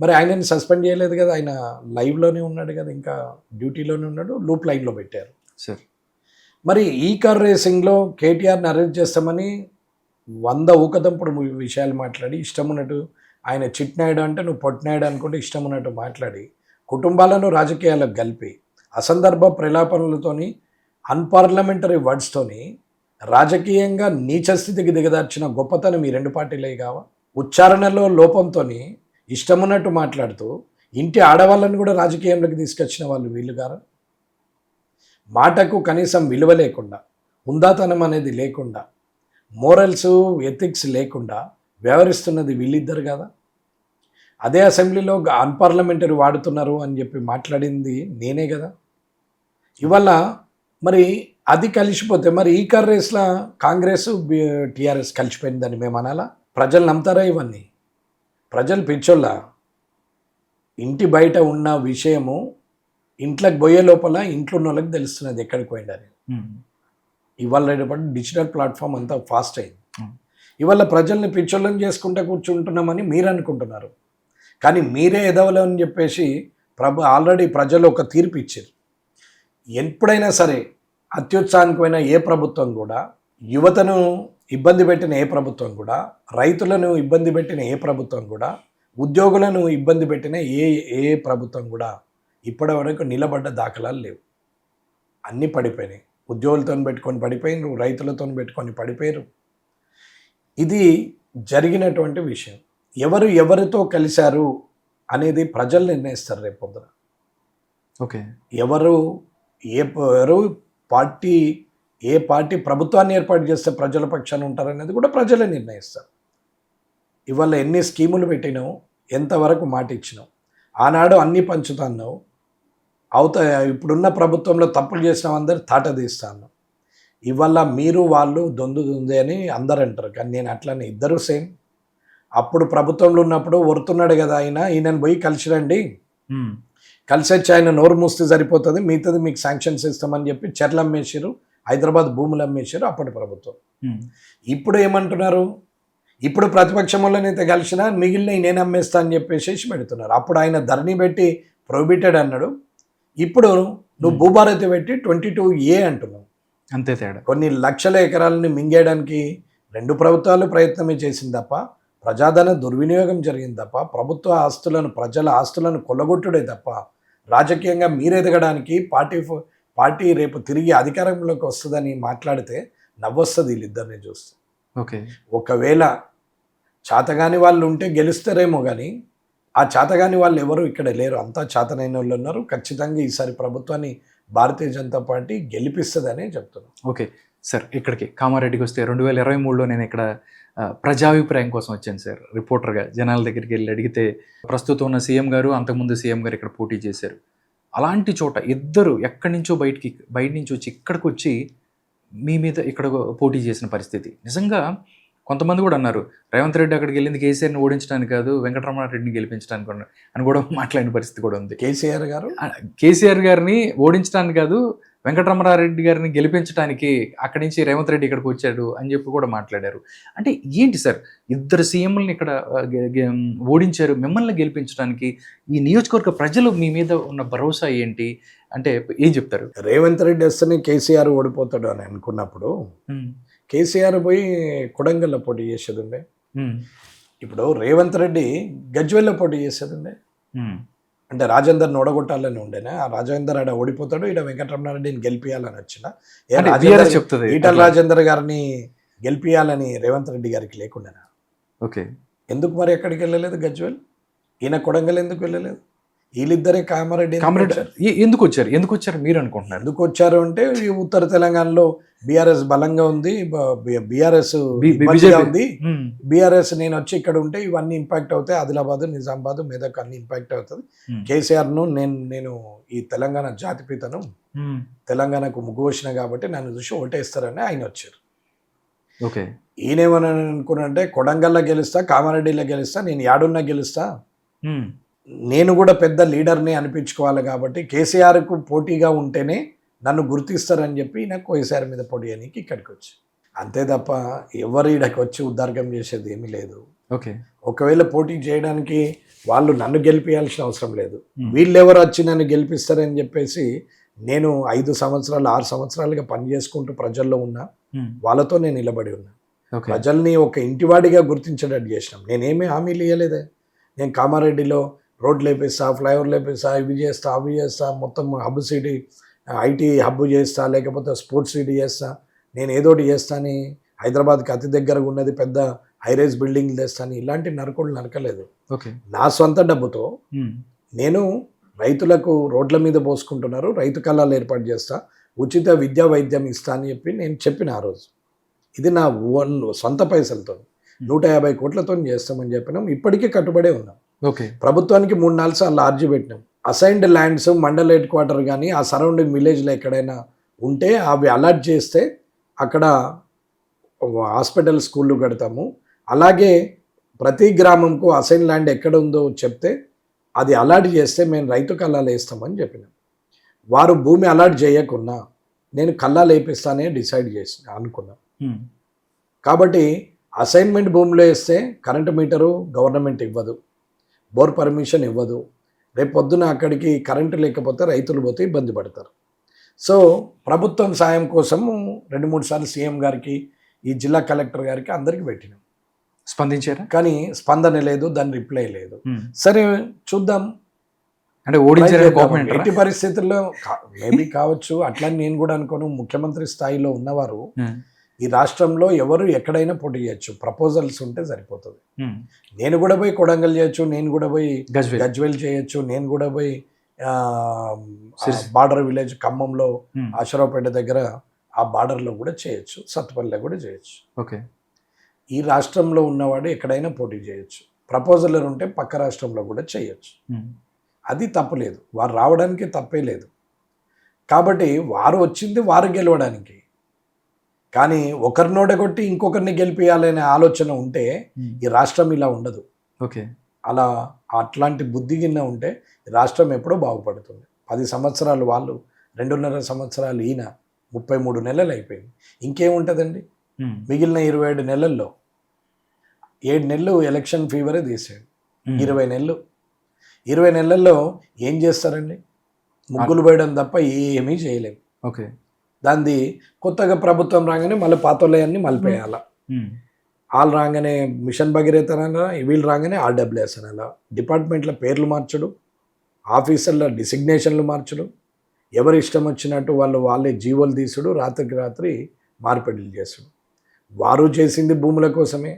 మరి ఆయనని సస్పెండ్ చేయలేదు కదా, ఆయన లైవ్లోనే ఉన్నాడు కదా, ఇంకా డ్యూటీలోనే ఉన్నాడు, లూప్ లైన్లో పెట్టారు. మరి ఈ కార్ రేసింగ్లో కేటీఆర్ని అరెస్ట్ చేస్తామని 100 ఊకదంపుడు విషయాలు మాట్లాడి, ఇష్టం ఉన్నట్టు ఆయన చిట్నాయుడు అంటే నువ్వు పొట్టినాయుడు అనుకుంటే ఇష్టం ఉన్నట్టు మాట్లాడి, కుటుంబాలను రాజకీయాలకు కలిపి, అసందర్భ ప్రలాపనలతోని, అన్పార్లమెంటరీ వర్డ్స్తోని రాజకీయంగా నీచ స్థితికి దిగదార్చిన గొప్పతనం ఈ 2 పార్టీలే కావా? ఉచ్చారణలో లోపంతో ఇష్టమున్నట్టు మాట్లాడుతూ ఇంటి ఆడవాళ్ళని కూడా రాజకీయంలోకి తీసుకొచ్చిన వాళ్ళు వీళ్ళు గారు. మాటకు కనీసం విలువ లేకుండా, హుందాతనం అనేది లేకుండా, మోరల్స్ ఎథిక్స్ లేకుండా వ్యవహరిస్తున్నది వీళ్ళిద్దరు కదా. అదే అసెంబ్లీలో అన్పార్లమెంటరీ వాడుతున్నారు అని చెప్పి మాట్లాడింది నేనే కదా. ఇవాళ మరి అది కలిసిపోతే మరి ఈ కార్ రేస్లో కాంగ్రెస్ టీఆర్ఎస్ కలిసిపోయిందని మేము అనాలా? ప్రజలు నమ్ముతారా ఇవన్నీ? ప్రజలు పిచ్చోళ్ళ? ఇంటి బయట ఉన్న విషయము ఇంట్లోకి పోయే లోపల ఇంట్లో ఉన్న వాళ్ళకి తెలుస్తున్నది ఎక్కడికి పోయిందని. ఇవాళ రేపటి డిజిటల్ ప్లాట్ఫామ్ అంతా ఫాస్ట్ అయింది. ఇవాళ ప్రజల్ని పిచ్చోళ్ళని చేసుకుంటూ కూర్చుంటున్నామని మీరు అనుకుంటున్నారు, కానీ మీరే ఎదవలు అని చెప్పేసి ఆల్రెడీ ప్రజలు ఒక తీర్పు ఇచ్చారు. ఎప్పుడైనా సరే అత్యుత్సాహానికి పోయిన ఏ ప్రభుత్వం కూడా, యువతను ఇబ్బంది పెట్టిన ఏ ప్రభుత్వం కూడా, రైతులను ఇబ్బంది పెట్టిన ఏ ప్రభుత్వం కూడా, ఉద్యోగులను ఇబ్బంది పెట్టిన ఏ ప్రభుత్వం కూడా ఇప్పటి వరకు నిలబడ్డ దాఖలాలు లేవు. అన్నీ పడిపోయినాయి. ఉద్యోగులతో పెట్టుకొని పడిపోయినారు, రైతులతో పెట్టుకొని పడిపోయారు. ఇది జరిగినటువంటి విషయం. ఎవరితో కలిశారు అనేది ప్రజలు నిర్ణయిస్తారు రేపు పొద్దున. ఓకే, ఎవరు ఏ పార్టీ ప్రభుత్వాన్ని ఏర్పాటు చేస్తే ప్రజల పక్షాన ఉంటారనేది కూడా ప్రజలే నిర్ణయిస్తారు. ఇవాళ ఎన్ని స్కీములు పెట్టినావు, ఎంతవరకు మాట ఇచ్చినావు, ఆనాడు అన్నీ పంచుతాన్నావు, ఇప్పుడున్న ప్రభుత్వంలో తప్పులు చేసిన అందరు తాట తీస్తాను. ఇవాళ మీరు వాళ్ళు దొందే అని అందరు అంటారు, కానీ నేను అట్లనే, ఇద్దరు సేమ్. అప్పుడు ప్రభుత్వంలో ఉన్నప్పుడు వరుతున్నాడు కదా ఈయనను పోయి కలిసిరండి, కలిసి వచ్చి ఆయన నోరు మూస్తే సరిపోతుంది, మిగతాది మీకు శాంక్షన్స్ ఇస్తామని చెప్పి చెర్లు అమ్మేసారు, హైదరాబాద్ భూములు అమ్మేసారు అప్పటి ప్రభుత్వం. ఇప్పుడు ఏమంటున్నారు? ఇప్పుడు ప్రతిపక్షం వల్లనైతే కలిసినా మిగిలిన నేను అమ్మేస్తా అని చెప్పేసి పెడుతున్నారు. అప్పుడు ఆయన ధరణి పెట్టి ప్రొహిబిటెడ్ అన్నాడు, ఇప్పుడు నువ్వు భూభారతి పెట్టి 22A అంటున్నావు. అంతే తేడా. కొన్ని లక్షల ఎకరాలని మింగేయడానికి 2 ప్రభుత్వాలు ప్రయత్నమే చేసింది తప్ప, ప్రజాధన దుర్వినియోగం జరిగింది తప్ప, ప్రభుత్వ ఆస్తులను, ప్రజల ఆస్తులను కొల్లగొట్టుడే తప్ప, రాజకీయంగా మీరెదగడానికి పార్టీ రేపు తిరిగి అధికారంలోకి వస్తుందని మాట్లాడితే నవ్వొస్తుంది వీళ్ళిద్దరిని చూస్తే. ఓకే, ఒకవేళ చేతగాని వాళ్ళు ఉంటే గెలుస్తారేమో, కానీ ఆ చేతగాని వాళ్ళు ఎవరు ఇక్కడ లేరు, అంతా చేతనైన వాళ్ళు ఉన్నారు. ఖచ్చితంగా ఈసారి ప్రభుత్వాన్ని భారతీయ జనతా పార్టీ గెలిపిస్తుందనే చెప్తున్నాను. ఓకే, సార్ ఇక్కడికి కామారెడ్డికి వస్తే 2023లో నేను ఇక్కడ ప్రజాభిప్రాయం కోసం వచ్చాను సార్ రిపోర్టర్గా. జనాల దగ్గరికి వెళ్ళి అడిగితే ప్రస్తుతం ఉన్న సీఎం గారు, అంతకుముందు సీఎం గారు ఇక్కడ పోటీ చేశారు. అలాంటి చోట ఇద్దరు ఎక్కడి నుంచో బయట నుంచి వచ్చి ఇక్కడికి వచ్చి మీ మీద ఇక్కడ పోటీ చేసిన పరిస్థితి. నిజంగా కొంతమంది కూడా అన్నారు, రేవంత్ రెడ్డి అక్కడికి వెళ్ళింది కేసీఆర్ని ఓడించడానికి కాదు, వెంకటరమణారెడ్డిని గెలిపించడానికి అని కూడా మాట్లాడిన పరిస్థితి కూడా ఉంది. కేసీఆర్ గారిని ఓడించడానికి కాదు, వెంకటరమణారెడ్డి గారిని గెలిపించడానికి అక్కడి నుంచి రేవంత్ రెడ్డి ఇక్కడికి వచ్చాడు అని చెప్పి కూడా మాట్లాడారు. అంటే ఏంటి సార్, ఇద్దరు సీఎంలని ఇక్కడ ఓడించారు, మిమ్మల్ని గెలిపించడానికి ఈ నియోజకవర్గ ప్రజలు మీ మీద ఉన్న భరోసా ఏంటి అంటే ఏం చెప్తారు? రేవంత్ రెడ్డి వస్తేనే కేసీఆర్ ఓడిపోతాడు అని అనుకున్నప్పుడు కేసీఆర్ పోయి కొడంగల్లో పోటీ చేసేది ఉండే. ఇప్పుడు రేవంత్ రెడ్డి గజ్వెల్లో పోటీ చేసేది ఉండే. అంటే రాజేందర్ని ఓడగొట్టాలని ఉండేనా, ఆ రాజేందర్ ఆడ ఓడిపోతాడు, ఈడ వెంకటరమణారెడ్డిని గెలిపియాలని వచ్చిన ఈటల రాజేందర్ గారిని గెలిపియాలని రేవంత్ రెడ్డి గారికి లేకుండానా? ఓకే, ఎందుకు మరి ఎక్కడికి వెళ్ళలేదు గజ్వెల్? ఈయన కొడంగల్ ఎందుకు వెళ్ళలేదు? వీళ్ళిద్దరే కామారెడ్డి ఎందుకు వచ్చారు మీరు అనుకుంటున్నారు? ఎందుకు వచ్చారు అంటే ఉత్తర తెలంగాణలో బీఆర్ఎస్ బలంగా ఉంది, బీఆర్ఎస్ ఉంది, బీఆర్ఎస్ నేను వచ్చి ఇక్కడ ఉంటే ఇవన్నీ ఇంపాక్ట్ అవుతాయి, ఆదిలాబాద్, నిజామాబాద్, మెదక్ అన్ని ఇంపాక్ట్ అవుతుంది. కేసీఆర్ను నేను ఈ తెలంగాణ జాతిపితను, తెలంగాణకు ముగ్గు వచ్చిన కాబట్టి నన్ను చూసి ఓటేస్తారని ఆయన వచ్చారు. ఓకే, ఈయనేమని అనుకున్నంటే కొడంగల్లో గెలుస్తా, కామారెడ్డిలో గెలుస్తా, నేను యాడున్నా గెలుస్తా, నేను కూడా పెద్ద లీడర్ని అనిపించుకోవాలి కాబట్టి కేసీఆర్కు పోటీగా ఉంటేనే నన్ను గుర్తిస్తారని చెప్పి నాకు కేసీఆర్ మీద పోటీ అనికి ఇక్కడికి వచ్చి, అంతే తప్ప ఎవరు ఇక్కడికి వచ్చి ఉద్దార్గం చేసేది ఏమీ లేదు. ఓకే, ఒకవేళ పోటీ చేయడానికి వాళ్ళు నన్ను గెలిపించాల్సిన అవసరం లేదు, వీళ్ళెవరు వచ్చి నన్ను గెలిపిస్తారని చెప్పేసి నేను 5 సంవత్సరాలు 6 సంవత్సరాలుగా పని చేసుకుంటూ ప్రజల్లో ఉన్నా, వాళ్ళతో నేను నిలబడి ఉన్నా. ప్రజల్ని ఒక ఇంటివాడిగా గుర్తించేటట్టు చేసినాం. నేనేమీ హామీలు ఇవ్వలేదే. నేను కామారెడ్డిలో రోడ్లు వేపిస్తా, ఫ్లైఓవర్లు వేపిస్తా, ఇవి చేస్తా, అవి చేస్తా, మొత్తం హబ్ సిటీ, ఐటీ హబ్ చేస్తా, లేకపోతే స్పోర్ట్స్ సిటీ చేస్తా, నేను ఏదోటి చేస్తాను, హైదరాబాద్కి అతి దగ్గరగా ఉన్నది పెద్ద హైరైజ్ బిల్డింగ్లు తెస్తాను, ఇలాంటి నరకులు నరకలేదు. ఓకే, నా సొంత డబ్బుతో నేను రైతులకు రోడ్ల మీద పోసుకుంటున్నారు, రైతు కళాలు ఏర్పాటు చేస్తా, ఉచిత విద్యా వైద్యం ఇస్తా అని చెప్పి నేను చెప్పిన ఆ రోజు. ఇది నా సొంత పైసలతో 150 కోట్లతో చేస్తామని చెప్పినాం. ఇప్పటికీ కట్టుబడే ఉన్నాం. ఓకే, ప్రభుత్వానికి 3-4 సార్లు ఆర్జీ పెట్టినాం. Assigned lands mandal head quarter కానీ ఆ సరౌండింగ్ విలేజ్లో ఎక్కడైనా ఉంటే అవి అలాట్ చేస్తే అక్కడ హాస్పిటల్, స్కూళ్ళు కడతాము. అలాగే ప్రతి గ్రామంకు అసైన్ ల్యాండ్ ఎక్కడ ఉందో చెప్తే అది అలాట్ చేస్తే మేము రైతు కల్లాలు వేస్తామని చెప్పినాం. వారు భూమి అలాట్ చేయకున్నా నేను కల్లాలు వేపిస్తానే డిసైడ్ చేసిన అనుకున్నాం. కాబట్టి అసైన్మెంట్ భూమిలో వేస్తే కరెంటు మీటరు గవర్నమెంట్ ఇవ్వదు, బోర్ పర్మిషన్ ఇవ్వదు. రేపు పొద్దున అక్కడికి కరెంటు లేకపోతే రైతులు పోతే ఇబ్బంది పడతారు. సో ప్రభుత్వం సాయం కోసం 2-3 సార్లు సీఎం గారికి, ఈ జిల్లా కలెక్టర్ గారికి అందరికీ పెట్టినాం. స్పందించారా? కానీ స్పందన లేదు, దాని రిప్లై లేదు. సరే చూద్దాం అంటే ఓడించారు. ఎట్టి పరిస్థితుల్లో మేబీ కావచ్చు, అట్లా నేను కూడా అనుకోను. ముఖ్యమంత్రి స్థాయిలో ఉన్నవారు ఈ రాష్ట్రంలో ఎవరు ఎక్కడైనా పోటీ చేయొచ్చు, ప్రపోజల్స్ ఉంటే సరిపోతుంది. నేను కూడా పోయి కొడంగల్ చేయొచ్చు, నేను కూడా పోయి గజ్వేల్ చేయొచ్చు, నేను కూడా పోయి బార్డర్ విలేజ్ ఖమ్మంలో ఆశరావుపేట దగ్గర ఆ బార్డర్లో కూడా చేయొచ్చు, సత్తుపల్లిలో కూడా చేయొచ్చు. ఓకే, ఈ రాష్ట్రంలో ఉన్నవాడు ఎక్కడైనా పోటీ చేయొచ్చు. ప్రపోజల్ ఉంటే పక్క రాష్ట్రంలో కూడా చేయొచ్చు. అది తప్పులేదు, వారు రావడానికి తప్పే లేదు. కాబట్టి వారు వచ్చింది వారు గెలవడానికి. కానీ ఒకరిని ఓడగొట్టి ఇంకొకరిని గెలిపియాలనే ఆలోచన ఉంటే ఈ రాష్ట్రం ఇలా ఉండదు. ఓకే, అట్లాంటి బుద్ధి గిన్నె ఉంటే ఈ రాష్ట్రం ఎప్పుడో బాగుపడుతుంది. 10 సంవత్సరాలు వాళ్ళు, 2.5 సంవత్సరాలు ఈయన, 33 నెలలు అయిపోయింది. ఇంకేముంటుందండి? మిగిలిన 27 నెలల్లో 7 నెలలు ఎలక్షన్ ఫీవరే తీసాడు. 20 నెలలు, 20 నెలల్లో ఏం చేస్తారండి? ముగ్గులు పోయడం తప్ప ఏమీ చేయలేము. ఓకే, దాన్ని కొత్తగా ప్రభుత్వం రాగానే మళ్ళీ పాతోళ్ళయన్నీ మలిపేయాల. వాళ్ళు రాగానే మిషన్ భగీరథ అనాలా, వీళ్ళు రాగానే RWS అనాలా. డిపార్ట్మెంట్ల పేర్లు మార్చడు, ఆఫీసర్ల డిసిగ్నేషన్లు మార్చడు, ఎవరు ఇష్టం వచ్చినట్టు వాళ్ళే జీవోలు తీసుడు, రాత్రికి రాత్రి మార్పిడిలు చేసుడు. వారు చేసింది భూముల కోసమే,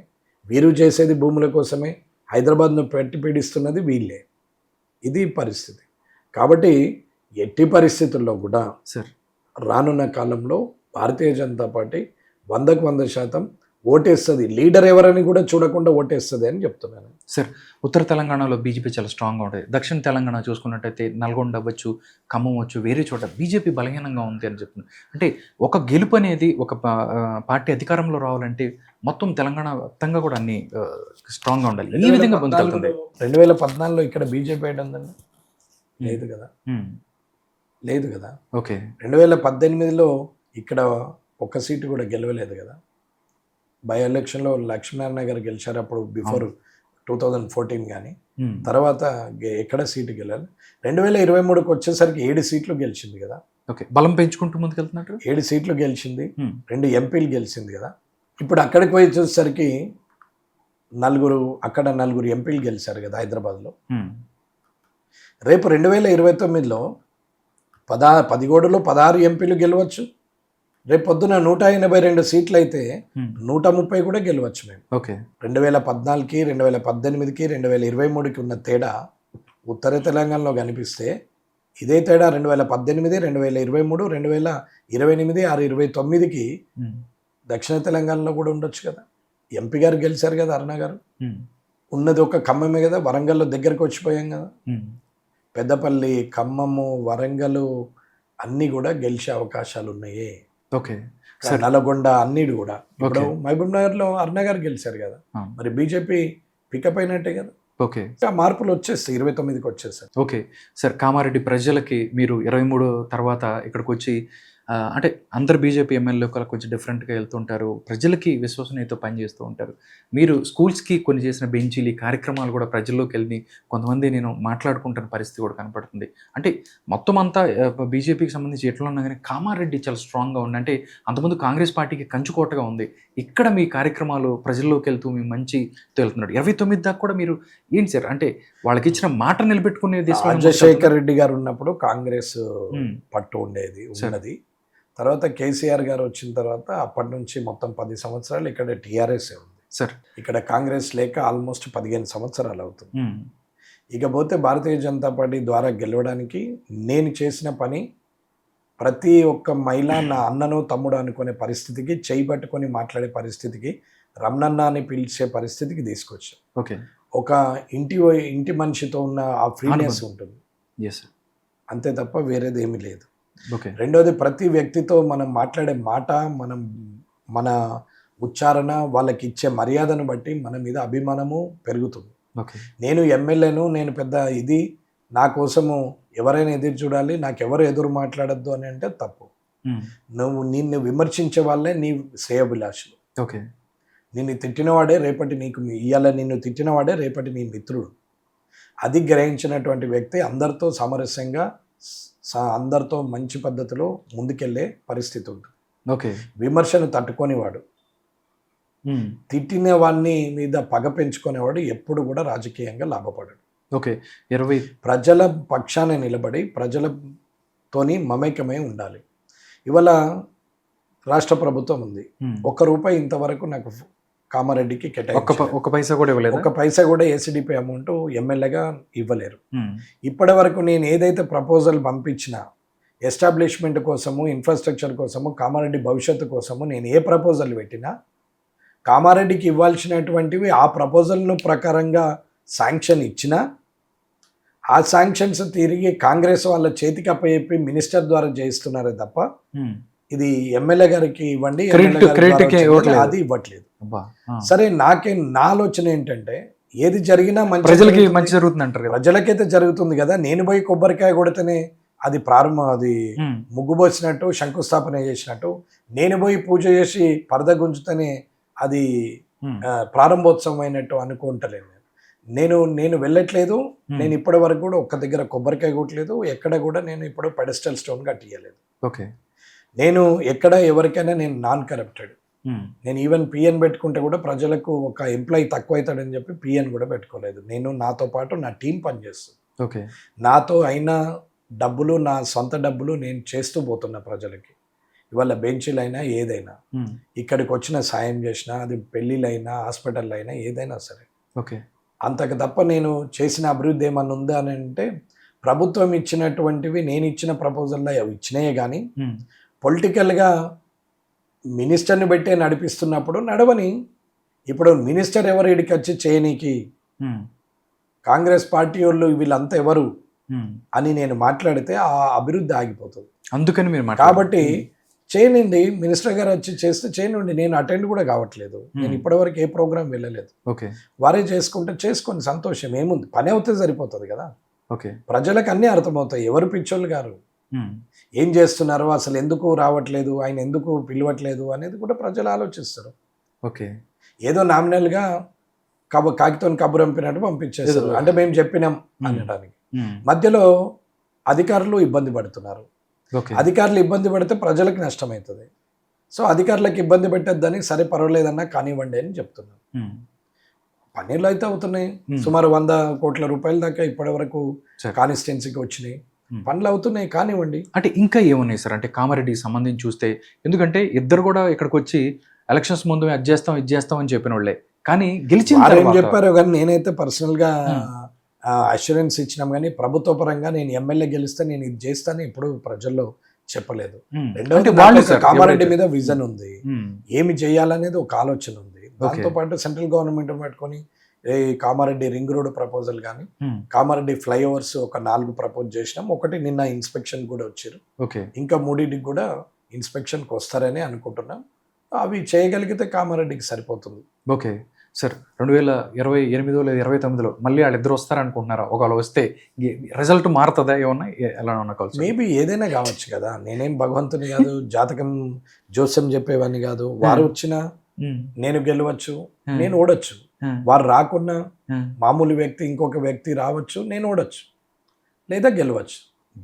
వీరు చేసేది భూముల కోసమే. హైదరాబాద్ను పెట్టి పీడిస్తున్నది వీళ్ళే. ఇది పరిస్థితి. కాబట్టి ఎట్టి పరిస్థితుల్లో కూడా సార్ రానున్న కాలంలో భారతీయ జనతా పార్టీ 100% ఓటేస్తుంది. లీడర్ ఎవరని కూడా చూడకుండా ఓటేస్తుంది అని చెప్తున్నాను. సార్, ఉత్తర తెలంగాణలో బీజేపీ చాలా స్ట్రాంగ్గా ఉంటుంది. దక్షిణ తెలంగాణ చూసుకున్నట్టయితే నల్గొండ అవ్వచ్చు, ఖమ్మం అవ్వచ్చు, వేరే చోట బీజేపీ బలహీనంగా ఉంది అని చెప్తుంది. అంటే ఒక గెలుపు అనేది ఒక పార్టీ అధికారంలో రావాలంటే మొత్తం తెలంగాణ మొత్తంగా కూడా అన్ని స్ట్రాంగ్గా ఉండాలి. ఈ విధంగా పొందుతుంది. 2014లో ఇక్కడ బీజేపీ ఏడు ఉందండి? లేదు కదా, లేదు కదా. ఓకే. 2018లో ఇక్కడ ఒక్క సీటు కూడా గెలవలేదు కదా. బై ఎలక్షన్లో లక్ష్మీనారాయణ గారు గెలిచారు అప్పుడు, బిఫోర్ 2014 కానీ. తర్వాత ఎక్కడ సీటు గెలాలి. 2023కి వచ్చేసరికి 7 సీట్లు గెలిచింది కదా. ఓకే, బలం పెంచుకుంటూ ముందుకెళ్తున్నట్టు 7 సీట్లు గెలిచింది, 2 ఎంపీలు గెలిచింది కదా. ఇప్పుడు అక్కడికి పోయి వచ్చేసరికి అక్కడ నలుగురు ఎంపీలు గెలిచారు కదా హైదరాబాద్లో. రేపు 2029లో 10 16 ఎంపీలు గెలవచ్చు. రేపు పొద్దున 182 సీట్లు అయితే 130 కూడా గెలవచ్చు మేము. ఓకే. 2014కి 2018కి 2023కి ఉన్న తేడా ఉత్తర తెలంగాణలో కనిపిస్తే ఇదే తేడా 2018, 2023, 2028, 29కి దక్షిణ తెలంగాణలో కూడా ఉండొచ్చు కదా. ఎంపీ గారు గెలిచారు కదా, అరుణ గారు. ఉన్నది ఒక ఖమ్మమే కదా, వరంగల్లో దగ్గరకు వచ్చిపోయాం కదా. పెద్దపల్లి, ఖమ్మము, వరంగల్ అన్నీ కూడా గెలిచే అవకాశాలు ఉన్నాయి. ఓకే. నల్గొండ అన్నిటి కూడా. ఇప్పుడు మహబూబ్ నగర్లో అరుణ గారు గెలిచారు కదా, మరి బీజేపీ పికప్ అయినట్టే కదా. ఓకే. మార్పులు వచ్చేస్తాయి, 29కి వచ్చేస్తాయి. ఓకే సార్, కామారెడ్డి ప్రజలకి మీరు 23 తర్వాత ఇక్కడికి వచ్చి అంటే అందరు బీజేపీ ఎమ్మెల్యే కొంచెం డిఫరెంట్గా వెళ్తుంటారు, ప్రజలకి విశ్వసనీయతో పనిచేస్తూ ఉంటారు. మీరు స్కూల్స్కి కొన్ని చేసిన బెంచీలు కార్యక్రమాలు కూడా ప్రజల్లోకి వెళ్ళి కొంతమంది నేను మాట్లాడుకుంటున్న పరిస్థితి కూడా కనపడుతుంది. అంటే మొత్తం అంతా బీజేపీకి సంబంధించి ఎట్లా ఉన్నా కానీ కామారెడ్డి చాలా స్ట్రాంగ్గా ఉంది. అంటే అంతకుముందు కాంగ్రెస్ పార్టీకి కంచుకోటగా ఉంది. ఇక్కడ మీ కార్యక్రమాలు ప్రజల్లోకి వెళ్తూ మీ మంచి వెళ్తున్నాడు. 29 దాకా కూడా మీరు ఏంటి సార్, అంటే వాళ్ళకి ఇచ్చిన మాట నిలబెట్టుకునే రాజశేఖర్ రెడ్డి గారు ఉన్నప్పుడు కాంగ్రెస్ పట్టు ఉండేది ఉన్నది. తర్వాత కేసీఆర్ గారు వచ్చిన తర్వాత అప్పటి నుంచి మొత్తం 10 సంవత్సరాలు ఇక్కడ టీఆర్ఎస్ ఉంది సార్. ఇక్కడ కాంగ్రెస్ లేక ఆల్మోస్ట్ 15 సంవత్సరాలు అవుతుంది. ఇకపోతే భారతీయ జనతా పార్టీ ద్వారా గెలవడానికి నేను చేసిన పని, ప్రతి ఒక్క మహిళ నా అన్నను తమ్ముడు అనుకునే పరిస్థితికి, చేయి పట్టుకొని మాట్లాడే పరిస్థితికి, రమణన్న అని పిలిచే పరిస్థితికి తీసుకొచ్చాం. ఓకే. ఒక ఇంటి మనిషితో ఉన్న ఆ ఫ్రీనెస్ ఉంటుంది, అంతే తప్ప వేరేది ఏమీ లేదు. రెండోది, ప్రతి వ్యక్తితో మనం మాట్లాడే మాట, మన ఉచ్చారణ, వాళ్ళకి ఇచ్చే మర్యాదను బట్టి మన మీద అభిమానము పెరుగుతుంది. నేను ఎమ్మెల్యేను, నేను పెద్ద ఇది, నా కోసము ఎవరైనా ఎదురు చూడాలి, నాకెవరు ఎదురు మాట్లాడద్దు అని అంటే తప్పు. నిన్ను విమర్శించే వాళ్ళే నీ శ్రేయోభిలాషులు. నిన్ను తిట్టినవాడే రేపటి నిన్ను తిట్టినవాడే రేపటి నీ మిత్రుడు. అది గ్రహించినటువంటి వ్యక్తి అందరితో సామరస్యంగా, అందరితో మంచి పద్ధతిలో ముందుకెళ్ళే పరిస్థితి ఉంటుంది. విమర్శను తట్టుకునేవాడు, తిట్టిన వాడిని మీద పగ పెంచుకునేవాడు ఎప్పుడు కూడా రాజకీయంగా లాభపడాడు. ప్రజల పక్షాన నిలబడి ప్రజలతోని మమేకమై ఉండాలి. ఇవాళ రాష్ట్ర ప్రభుత్వం ఉంది, ₹1 ఇంతవరకు నాకు కామారెడ్డికి ఒక పైసా కూడా ఇవ్వలేదు. ఒక పైసా కూడా ఏసీడీపీ అమౌంట్ ఎమ్మెల్యేగా ఇవ్వలేరు. ఇప్పటి వరకు నేను ఏదైతే ప్రపోజల్ పంపించినా ఎస్టాబ్లిష్మెంట్ కోసము, ఇన్ఫ్రాస్ట్రక్చర్ కోసము, కామారెడ్డి భవిష్యత్తు కోసము నేను ఏ ప్రపోజల్ పెట్టినా కామారెడ్డికి ఇవ్వాల్సినటువంటివి ఆ ప్రపోజల్ను ప్రకారంగా శాంక్షన్ ఇచ్చినా ఆ శాంక్షన్స్ తిరిగి కాంగ్రెస్ వాళ్ళ చేతికి అప్పచెప్పి మినిస్టర్ ద్వారా చేయిస్తున్నారే తప్ప ఇది ఎమ్మెల్యే గారికి ఇవ్వండి అది ఇవ్వట్లేదు. సరే, నా ఆలోచన ఏంటంటే ఏది జరిగినా ప్రజలకి మంచి జరుగుతుంది అంటారు, ప్రజలకైతే జరుగుతుంది కదా. నేను పోయి కొబ్బరికాయ కొడితేనే అది అది ముగ్గుపోసినట్టు, శంకుస్థాపన చేసినట్టు, నేను పోయి పూజ చేసి పరద గుంజుతేనే అది ప్రారంభోత్సవం అయినట్టు అనుకుంటలేను. నేను వెళ్ళట్లేదు. నేను ఇప్పటి వరకు కూడా ఒక్క దగ్గర కొబ్బరికాయ కొట్టలేదు, ఎక్కడ కూడా నేను ఇప్పుడు పెడస్టల్ స్టోన్ కట్టియలేదు. నేను ఎక్కడ ఎవరికైనా నేను నాన్ కరప్టెడ్. నేను ఈవెన్ పిఎన్ పెట్టుకుంటే కూడా ప్రజలకు ఒక ఎంప్లాయీ తక్కువ అవుతాడని చెప్పి పిఎన్ కూడా పెట్టుకోలేదు. నేను నాతో పాటు నా టీం పనిచేస్తుంది. నాతో అయిన డబ్బులు, నా సొంత డబ్బులు నేను చేస్తూ పోతున్నా ప్రజలకి. ఇవాళ బెంచీలైనా ఏదైనా, ఇక్కడికి వచ్చిన సాయం చేసినా, అది పెళ్ళిళ్ళైనా, హాస్పిటల్ అయినా, ఏదైనా సరే. అంతకు తప్ప నేను చేసిన అభివృద్ధి ఏమన్నా ఉందా అని అంటే, ప్రభుత్వం ఇచ్చినటువంటివి నేను ఇచ్చిన ప్రపోజల్లో అవి ఇచ్చినాయే కానీ పొలిటికల్గా మినిస్టర్ని పెట్టే నడిపిస్తున్నప్పుడు నడవని. ఇప్పుడు మినిస్టర్ ఎవరు ఇడికి వచ్చి చేయనీకి, కాంగ్రెస్ పార్టీ వాళ్ళు వీళ్ళంతా ఎవరు అని నేను మాట్లాడితే ఆ అభివృద్ధి ఆగిపోతుంది. అందుకని మీరు కాబట్టి చేయనండి, మినిస్టర్ గారు వచ్చి చేస్తే చేయనండి. నేను అటెండ్ కూడా కావట్లేదు, నేను ఇప్పటివరకు ఏ ప్రోగ్రామ్ వెళ్ళలేదు. ఓకే, వారే చేసుకుంటే చేసుకొని సంతోషం, ఏముంది, పని అవుతే సరిపోతుంది కదా. ఓకే, ప్రజలకు అన్నీ అర్థమవుతాయి. ఎవరు పిచ్చోళ్ళు గారు, ఏం చేస్తున్నారు, అసలు ఎందుకు రావట్లేదు, ఆయన ఎందుకు పిలవట్లేదు అనేది కూడా ప్రజలు ఆలోచిస్తారు. ఓకే, ఏదో నామినల్గా కాగితం కబురు పంపినట్టు పంపించేస్తారు, అంటే మేము చెప్పినాం అనడానికి. మధ్యలో అధికారులు ఇబ్బంది పడుతున్నారు. అధికారులు ఇబ్బంది పడితే ప్రజలకు నష్టమవుతుంది. సో అధికారులకు ఇబ్బంది పెట్టద్దని, సరే పర్వాలేదన్నా కానివ్వండి అని చెప్తున్నాను. పన్నీళ్ళు అయితే అవుతున్నాయి, సుమారు 100 కోట్ల రూపాయల దాకా ఇప్పటి వరకు కాన్స్టిట్యున్సీకి వచ్చినాయి. పనులు అవుతున్నాయి, కానివ్వండి. అంటే ఇంకా ఏమున్నాయి సార్, అంటే కామారెడ్డికి సంబంధించి చూస్తే, ఎందుకంటే ఇద్దరు కూడా ఇక్కడికి వచ్చి ఎలక్షన్స్ ముందు అది చేస్తాం ఇది చేస్తాం అని చెప్పిన వాళ్ళే, కానీ గెలిచిన ఏం చెప్పారో కానీ నేనైతే పర్సనల్గా అష్యూరెన్స్ ఇచ్చినాం, కానీ ప్రభుత్వ పరంగా నేను ఎమ్మెల్యే గెలిస్తే నేను ఇది చేస్తాను ఇప్పుడు ప్రజల్లో చెప్పలేదు. రెండవది కామారెడ్డి మీద విజన్ ఉంది, ఏమి చేయాలనేది ఒక ఆలోచన ఉంది. దాంతోపాటు సెంట్రల్ గవర్నమెంట్ పట్టుకొని కామారెడ్డి రింగ్ రోడ్ ప్రపోజల్ కానీ, కామారెడ్డి ఫ్లైఓవర్స్ ఒక 4 ప్రపోజ్ చేసినాం. ఒకటి నిన్న ఇన్స్పెక్షన్ కూడా వచ్చారు, ఇంకా 3టికి కూడా ఇన్స్పెక్షన్కి వస్తారని అనుకుంటున్నాం. అవి చేయగలిగితే కామారెడ్డికి సరిపోతుంది. ఓకే సార్, 2028 లేదా 2029లో మళ్ళీ వాళ్ళిద్దరు వస్తారనుకుంటున్నారా? ఒకవేళ వస్తే రిజల్ట్ మారుతుందా, ఏమన్నా ఎలా ఉన్నా కావచ్చు? మేబీ ఏదైనా కావచ్చు కదా, నేనేం భగవంతుని కాదు, జాతకం జోస్యం చెప్పేవాడిని కాదు. వారు వచ్చినా నేను గెలవచ్చు, నేను ఓడొచ్చు. వారు రాకున్నా మామూలు వ్యక్తి ఇంకొక వ్యక్తి రావచ్చు, నేను ఓడొచ్చు లేదా గెలవచ్చు.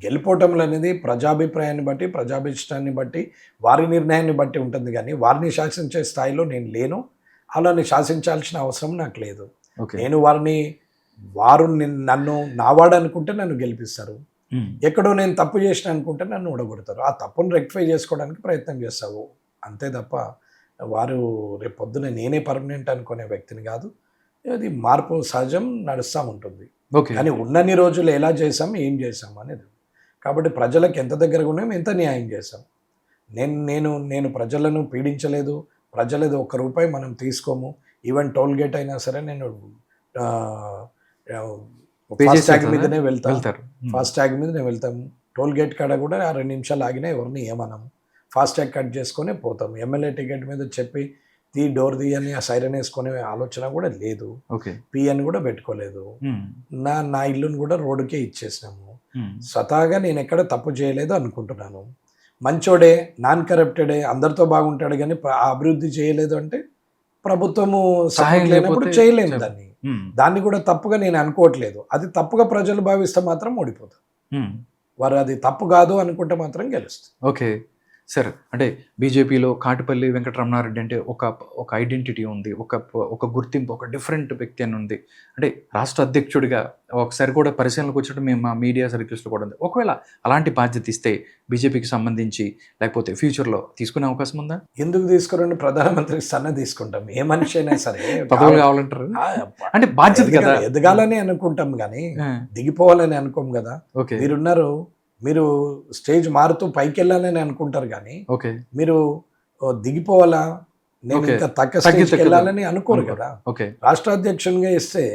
గెలుపోవటంలు అనేది ప్రజాభిప్రాయాన్ని బట్టి, ప్రజాభిష్టాన్ని బట్టి, వారి నిర్ణయాన్ని బట్టి ఉంటుంది. కానీ వారిని శాసించే స్థాయిలో నేను లేను, అలాని శాసించాల్సిన అవసరం నాకు లేదు. నేను వారు నన్ను నావాడు అనుకుంటే నన్ను గెలిపిస్తారు, ఎక్కడో నేను తప్పు చేసిన అనుకుంటే నన్ను ఓడగొడతారు. ఆ తప్పును రెక్టిఫై చేసుకోవడానికి ప్రయత్నం చేస్తావు అంతే తప్ప, వారు రేపు పొద్దున నేనే పర్మనెంట్ అనుకునే వ్యక్తిని కాదు. అది మార్పు సహజం నడుస్తూ ఉంటుంది. కానీ ఉన్నన్ని రోజులు ఎలా చేసాం, ఏం చేసాం అనేది. కాబట్టి ప్రజలకు ఎంత దగ్గరగా ఉన్నాం, ఎంత న్యాయం చేసాం. నేను ప్రజలను పీడించలేదు, ప్రజలది ₹1 మనం తీసుకోము. ఈవెన్ టోల్ గేట్ అయినా సరే నేను ఫాస్టాగ్ మీదనే వెళ్తాను, ఫాస్టాగ్ మీద నేను వెళ్తాము. టోల్ గేట్ కాడ కూడా 2 నిమిషాలు ఆగినా ఎవరిని ఏమన్నాము, ఫాస్టాగ్ కట్ చేసుకొని పోతాము. ఎమ్మెల్యే టికెట్ మీద చెప్పి డోర్ తీయని ఆ సైరన్ వేసుకునే ఆలోచన కూడా లేదు, పిఎన్ కూడా పెట్టుకోలేదు. నా ఇల్లును కూడా రోడ్డుకే ఇచ్చేసినాము. స్వతహాగా నేను ఎక్కడ తప్పు చేయలేదు అనుకుంటున్నాను. మంచోడే, నాన్ కరప్టెడే, అందరితో బాగుంటాడు, కానీ అభివృద్ధి చేయలేదు అంటే ప్రభుత్వము సహాయం లేనప్పుడు చేయలేము దాన్ని కూడా తప్పుగా నేను అనుకోవట్లేదు. అది తప్పుగా ప్రజలు భావిస్తే మాత్రం ఓడిపోతారు. వారు అది తప్పు కాదు అనుకుంటే మాత్రం గెలుస్తుంది. ఓకే సార్, అంటే బీజేపీలో కాటిపల్లి వెంకటరమణారెడ్డి అంటే ఒక ఐడెంటిటీ ఉంది, ఒక గుర్తింపు, ఒక డిఫరెంట్ వ్యక్తి అని ఉంది. అంటే రాష్ట్ర అధ్యక్షుడిగా ఒకసారి కూడా పరిశీలనకు వచ్చినట్టు మేము మా మీడియా సర్కిల్స్లో కూడా ఉంది. ఒకవేళ అలాంటి బాధ్యత ఇస్తే బీజేపీకి సంబంధించి లేకపోతే ఫ్యూచర్లో తీసుకునే అవకాశం ఉందా? ఎందుకు తీసుకురండి, ప్రధానమంత్రి స్థానం తీసుకుంటాం. ఏ మనిషి అయినా సరే పదవులు కావాలంటారు, అంటే బాధ్యత కదా. ఎదగాలని అనుకుంటాం కానీ దిగిపోవాలని అనుకోం కదా. మీరున్నారు, మీరు స్టేజ్ మారుతూ పైకి వెళ్ళాలని అనుకుంటారు కానీ మీరు దిగిపోవాలా, నేను ఇంకా తక్కువ స్టేజ్కి వెళ్ళాలని అనుకోరు కదా. రాష్ట్ర అధ్యక్షునిగా ఇస్తే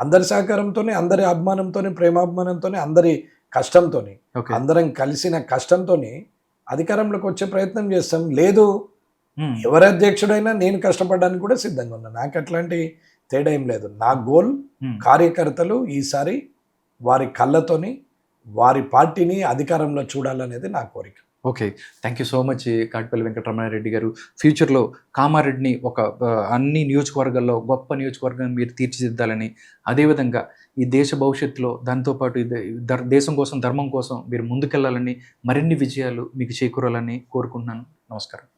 అందరి సహకారంతోనే, అందరి అభిమానంతోనే, ప్రేమాభిమానంతోనే, అందరి కష్టంతోనే, అందరం కలిసిన కష్టంతోనే అధికారంలోకి వచ్చే ప్రయత్నం చేస్తాం. లేదు, ఎవరి అధ్యక్షుడైనా నేను కష్టపడడానికి కూడా సిద్ధంగా ఉన్నా, నాకు అట్లాంటి తేడా ఏం లేదు. నా గోల్ కార్యకర్తలు ఈసారి వారి కళ్ళతోని వారి పార్టీని అధికారంలో చూడాలనేది నా కోరిక. Okay, thank you so much Katipalli Venkataramana Reddy గారు. ఫ్యూచర్లో కామారెడ్డిని ఒక అన్ని నియోజకవర్గాల్లో గొప్ప నియోజకవర్గాన్ని మీరు తీర్చిదిద్దాలని, అదేవిధంగా ఈ దేశ భవిష్యత్తులో దాంతోపాటు దేశం కోసం, ధర్మం కోసం మీరు ముందుకెళ్లాలని, మరిన్ని విజయాలు మీకు చేకూరాలని కోరుకుంటున్నాను. నమస్కారం.